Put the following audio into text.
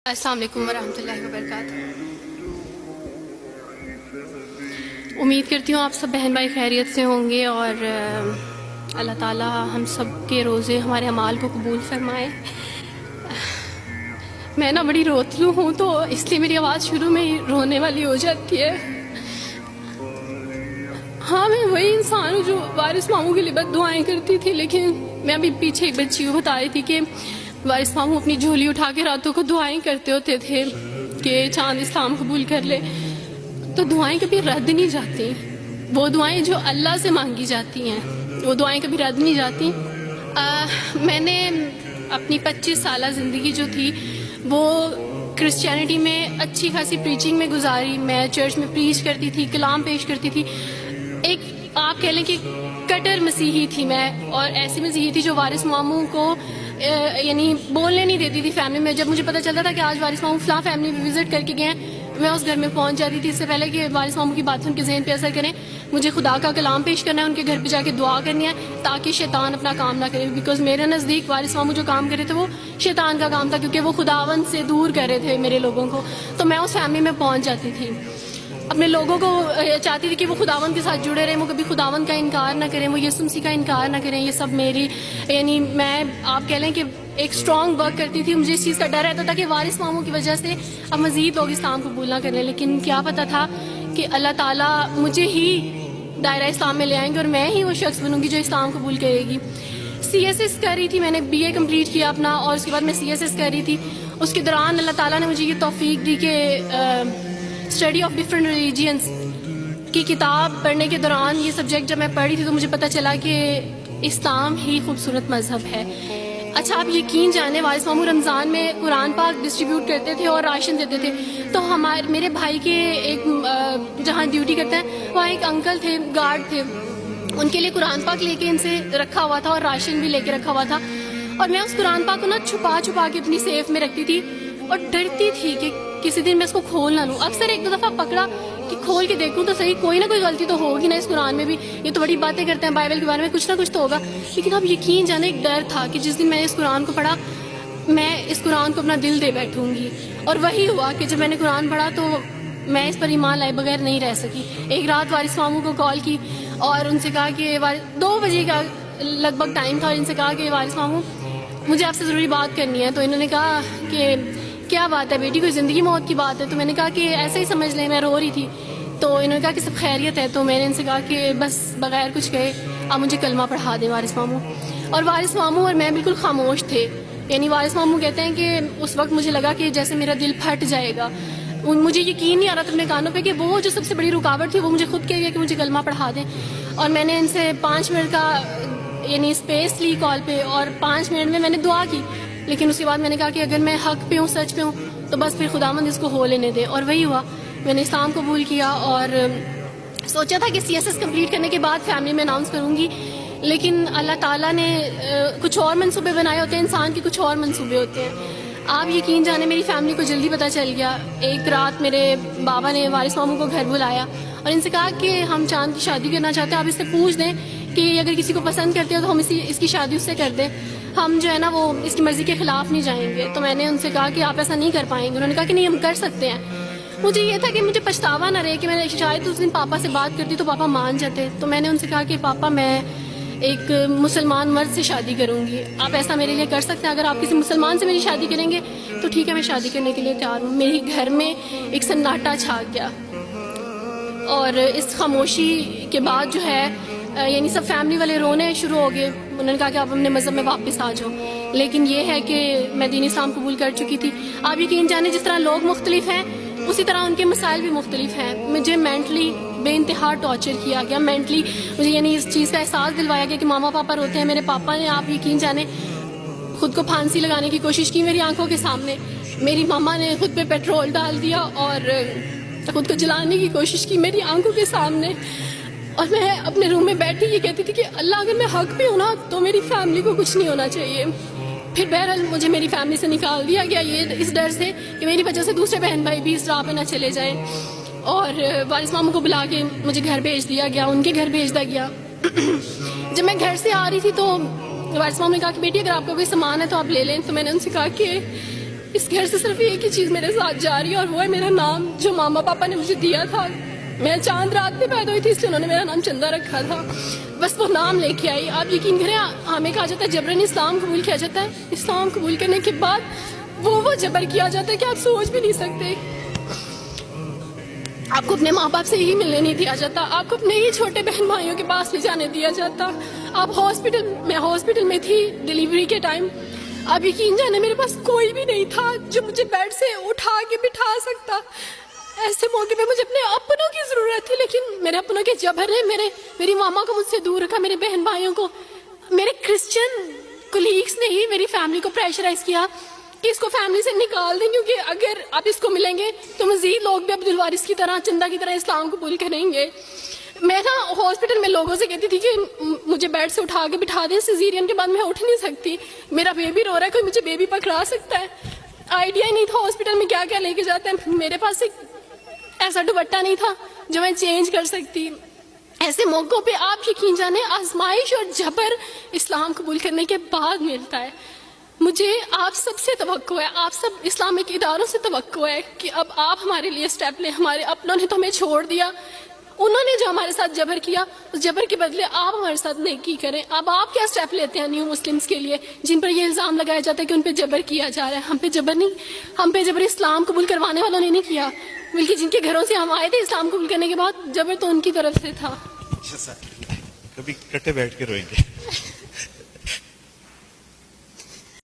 السلام علیکم ورحمۃ اللہ وبرکاتہ۔ امید کرتی ہوں آپ سب بہن بھائی خیریت سے ہوں گے اور اللہ تعالیٰ ہم سب کے روزے ہمارے اعمال کو قبول فرمائے۔ میں نا بڑی روتلو ہوں تو اس لیے میری آواز شروع میں ہی رونے والی ہو جاتی ہے۔ ہاں، میں وہی انسان ہوں جو وارث ماموں کے لیے بد دعائیں کرتی تھی، لیکن میں ابھی پیچھے ایک بچی کو بتا رہی تھی کہ وارث ماموں اپنی جھولی اٹھا کے راتوں کو دعائیں کرتے ہوتے تھے کہ چاند اسلام قبول کر لے، تو دعائیں کبھی رد نہیں جاتی۔ وہ دعائیں جو اللہ سے مانگی جاتی ہیں وہ دعائیں کبھی رد نہیں جاتی۔ میں نے اپنی 25 سالہ زندگی جو تھی وہ کرسچینٹی میں اچھی خاصی پریچنگ میں گزاری۔ میں چرچ میں پریچ کرتی تھی، کلام پیش کرتی تھی۔ ایک آپ کہہ لیں کہ کٹر مسیحی تھی میں، اور ایسی مسیحی تھی جو وارث ماموں کو یعنی بولنے نہیں دیتی تھی فیملی میں۔ جب مجھے پتہ چلتا تھا کہ آج وارث ماموں فلاں فیملی میں وزٹ کر کے گئے ہیں، میں اس گھر میں پہنچ جاتی تھی۔ اس سے پہلے کہ وارث ماموں کی باتیں ان کے ذہن پہ اثر کریں، مجھے خدا کا کلام پیش کرنا ہے، ان کے گھر پہ جا کے دعا کرنی ہے تاکہ شیطان اپنا کام نہ کرے، بیکاز میرے نزدیک وارث ماموں جو کام کر رہے تھے وہ شیطان کا کام تھا، کیونکہ وہ خداوند سے دور کر رہے تھے میرے لوگوں کو۔ تو میں اس فیملی میں پہنچ جاتی تھی، اپنے لوگوں کو چاہتی تھی کہ وہ خداوند کے ساتھ جڑے رہیں، وہ کبھی خداوند کا انکار نہ کریں، وہ یسوع مسیح کا انکار نہ کریں۔ یہ سب میری یعنی میں آپ کہہ لیں کہ ایک اسٹرانگ ورک کرتی تھی۔ مجھے اس چیز کا ڈر رہتا تھا کہ وارث ماموں کی وجہ سے اب مزید لوگ اسلام قبول نہ کر لیں، لیکن کیا پتہ تھا کہ اللہ تعالیٰ مجھے ہی دائرہ اسلام میں لے آئیں گے اور میں ہی وہ شخص بنوں گی جو اسلام قبول کرے گی۔ CSS کر رہی تھی، میں نے BA کمپلیٹ کیا اپنا، اور اس کے بعد میں CSS کر رہی تھی۔ اس کے دوران اللہ تعالیٰ نے مجھے یہ توفیق دی کہ اسٹڈی آف ڈفرینٹ ریلیجنس کی کتاب پڑھنے کے دوران یہ سبجیکٹ جب میں پڑھ رہی تھی تو مجھے پتہ چلا کہ اسلام ہی خوبصورت مذہب ہے۔ اچھا، آپ یقین جانیں وارث ماموں رمضان میں قرآن پاک ڈسٹریبیوٹ کرتے تھے اور راشن دیتے تھے، تو میرے بھائی کے ایک جہاں ڈیوٹی کرتے ہیں وہاں ایک انکل تھے، گارڈ تھے، ان کے لیے قرآن پاک لے کے ان سے رکھا ہوا تھا اور راشن بھی لے کے رکھا ہوا تھا، اور میں اس قرآن پاک کو نا چھپا کے اپنی سیف میں رکھتی تھی اور ڈرتی تھی کہ کسی دن میں اس کو کھول نہ لوں۔ اکثر ایک دو دفعہ پکڑا کہ کھول کے دیکھوں تو صحیح، کوئی نہ کوئی غلطی تو ہوگی نا اس قرآن میں بھی، یہ تو بڑی باتیں کرتے ہیں بائبل کے بارے میں، کچھ نہ کچھ تو ہوگا۔ لیکن اب یقین جانے ایک ڈر تھا کہ جس دن میں نے اس قرآن کو پڑھا میں اس قرآن کو اپنا دل دے بیٹھوں گی، اور وہی ہوا کہ جب میں نے قرآن پڑھا تو میں اس پر ایمان لائے بغیر نہیں رہ سکی۔ ایک رات وارث ماموں کو کال کی اور ان سے کہا کہ 2 بجے کا لگ بھگ ٹائم تھا، اور ان سے کہا کہ وارث ماموں مجھے آپ سے ضروری بات کرنی ہے۔ تو انہوں نے کہا کہ کیا بات ہے بیٹی، کوئی زندگی موت کی بات ہے؟ تو میں نے کہا کہ ایسے ہی سمجھ لیں، میں رو رہی تھی۔ تو انہوں نے کہا کہ سب خیریت ہے؟ تو میں نے ان سے کہا کہ بس بغیر کچھ کہے آپ مجھے کلمہ پڑھا دیں وارث ماموں۔ اور وارث ماموں اور میں بالکل خاموش تھے، یعنی وارث ماموں کہتے ہیں کہ اس وقت مجھے لگا کہ جیسے میرا دل پھٹ جائے گا۔ مجھے یقین نہیں آ رہا تھا اپنے کانوں پہ کہ وہ جو سب سے بڑی رکاوٹ تھی وہ مجھے خود کہہ گیا کہ مجھے کلمہ پڑھا دیں۔ اور میں نے ان سے 5 منٹ کا یعنی اسپیس لی کال پہ، اور 5 منٹ میں نے دعا کی، لیکن اس کے بعد میں نے کہا کہ اگر میں حق پہ ہوں، سچ پہ ہوں، تو بس پھر خداوند اس کو ہو لینے دے، اور وہی ہوا۔ میں نے اسلام قبول کیا اور سوچا تھا کہ CSS کمپلیٹ کرنے کے بعد فیملی میں اناؤنس کروں گی، لیکن اللہ تعالیٰ نے کچھ اور منصوبے بنائے ہوتے ہیں، انسان کے کچھ اور منصوبے ہوتے ہیں۔ آپ یقین جانے میری فیملی کو جلدی پتہ چل گیا۔ ایک رات میرے بابا نے وارث ماموں کو گھر بلایا اور ان سے کہا کہ ہم چاند کی شادی کرنا چاہتے ہیں، آپ اس سے پوچھ دیں کہ اگر کسی کو پسند کرتے ہو تو ہم اس کی شادی اس سے کر دیں، ہم جو ہے نا وہ اس کی مرضی کے خلاف نہیں جائیں گے۔ تو میں نے ان سے کہا کہ آپ ایسا نہیں کر پائیں گے۔ انہوں نے کہا کہ نہیں، ہم کر سکتے ہیں۔ مجھے یہ تھا کہ مجھے پچھتاوا نہ رہے کہ میں نے شاید اس دن پاپا سے بات کرتی تو پاپا مان جاتے۔ تو میں نے ان سے کہا کہ پاپا میں ایک مسلمان مرد سے شادی کروں گی، آپ ایسا میرے لیے کر سکتے ہیں؟ اگر آپ کسی مسلمان سے میری شادی کریں گے تو ٹھیک ہے، میں شادی کرنے کے لیے تیار ہوں۔ میرے گھر میں ایک سناٹا چھا گیا، اور اس خاموشی کے بعد جو ہے یعنی سب فیملی والے رونے شروع ہو گئے۔ انہوں نے کہا کہ آپ اپنے مذہب میں واپس آ جاؤ، لیکن یہ ہے کہ میں دین اسلام قبول کر چکی تھی۔ آپ یقین جانے جس طرح لوگ مختلف ہیں اسی طرح ان کے مسائل بھی مختلف ہیں۔ مجھے مینٹلی بے انتہا ٹارچر کیا گیا، مینٹلی مجھے یعنی اس چیز کا احساس دلوایا گیا کہ ماما پاپا روتے ہیں۔ میرے پاپا نے آپ یقین جانے خود کو پھانسی لگانے کی کوشش کی میری آنکھوں کے سامنے، میری ماما نے خود پہ پیٹرول ڈال دیا اور خود کو جلانے کی کوشش کی میری آنکھوں کے سامنے، اور میں اپنے روم میں بیٹھی یہ کہتی تھی کہ اللہ اگر میں حق پہ ہوں نا تو میری فیملی کو کچھ نہیں ہونا چاہیے۔ پھر بہرحال مجھے میری فیملی سے نکال دیا گیا، یہ اس ڈر سے کہ میری وجہ سے دوسرے بہن بھائی بھی اس راہ پہ نہ چلے جائیں، اور وارث ماموں کو بلا کے مجھے گھر بھیج دیا گیا، ان کے گھر بھیج دیا گیا۔ جب میں گھر سے آ رہی تھی تو وارث ماموں نے کہا کہ بیٹی اگر آپ کا کوئی سامان ہے تو آپ لے لیں۔ تو میں نے ان سے کہا کہ اس گھر سے صرف ایک ہی چیز میرے ساتھ جا رہی ہے اور وہ ہے میرا نام جو ماما پاپا نے مجھے دیا تھا. میں چاند رات میں پیدا ہوئی تھی اس لیے انہوں نے میرا نام چندہ رکھا تھا. بس وہ نام لے کے آئی. آپ یقین کریں ہمیں کہا جاتا ہے جبرن اسلام قبول کیا جاتا ہے. اسلام قبول کرنے کے بعد وہ جبر کیا جاتا ہے کہ آپ سوچ بھی نہیں سکتے. آپ کو اپنے ماں باپ سے ہی ملنے نہیں دیا جاتا. آپ کو اپنے ہی چھوٹے بہن بھائیوں کے پاس نہیں جانے دیا جاتا. آپ ہاسپٹل میں تھی ڈیلیوری کے ٹائم. آپ یقین جانے میرے پاس کوئی بھی نہیں تھا جو مجھے بیڈ سے اٹھا کے بٹھا سکتا. ایسے موقع پہ مجھے اپنے اپنوں کی ضرورت تھی لیکن میرے اپنوں کے جبر نے میری ماما کو مجھ سے دور رکھا. میرے بہن بھائیوں کو میرے کرسچن کولیگس نے ہی میری فیملی کو پریشرائز کیا کہ اس کو فیملی سے نکال دیں کیونکہ اگر آپ اس کو ملیں گے تو مزید لوگ بھی عبدالوارث کی طرح چندہ کی طرح اسلام قبول کریں گے. میں نا ہاسپٹل میں لوگوں سے کہتی تھی کہ مجھے بیڈ سے اٹھا کے بٹھا دیں. سیزیرین کے بعد میں اٹھ نہیں سکتی. میرا بیبی رو رہا ہے, کوئی مجھے بیبی پکڑا سکتا ہے. آئیڈیا ہی نہیں تھا ہاسپٹل میں کیا کیا لے کے جاتے ہیں. میرے پاس ایک ایسا دوپٹہ نہیں تھا جو میں چینج کر سکتی. ایسے موقعوں پہ آپ یقین جانے آزمائش اور جبر اسلام قبول کرنے کے بعد ملتا ہے. مجھے آپ سب سے توقع ہے, آپ سب اسلامک اداروں سے توقع ہے کہ اب آپ ہمارے لیے سٹیپ لیں. ہمارے اپنوں نے تو ہمیں چھوڑ دیا, انہوں نے جو ہمارے ساتھ جبر کیا اس جبر کے بدلے آپ ہمارے ساتھ نیکی کریں. اب آپ کیا سٹیپ لیتے ہیں نیو مسلمز کے لیے جن پر یہ الزام لگایا جاتا ہے کہ ان پہ جبر کیا جا رہا ہے. ہم پہ جبر نہیں, ہم پہ جبر اسلام قبول کروانے والوں نے نہیں کیا بلکہ جن کے گھروں سے ہم آئے تھے اسلام قبول کرنے کے بعد جبر تو ان کی طرف سے تھا. کبھی کٹے بیٹھ کے روئیں گے.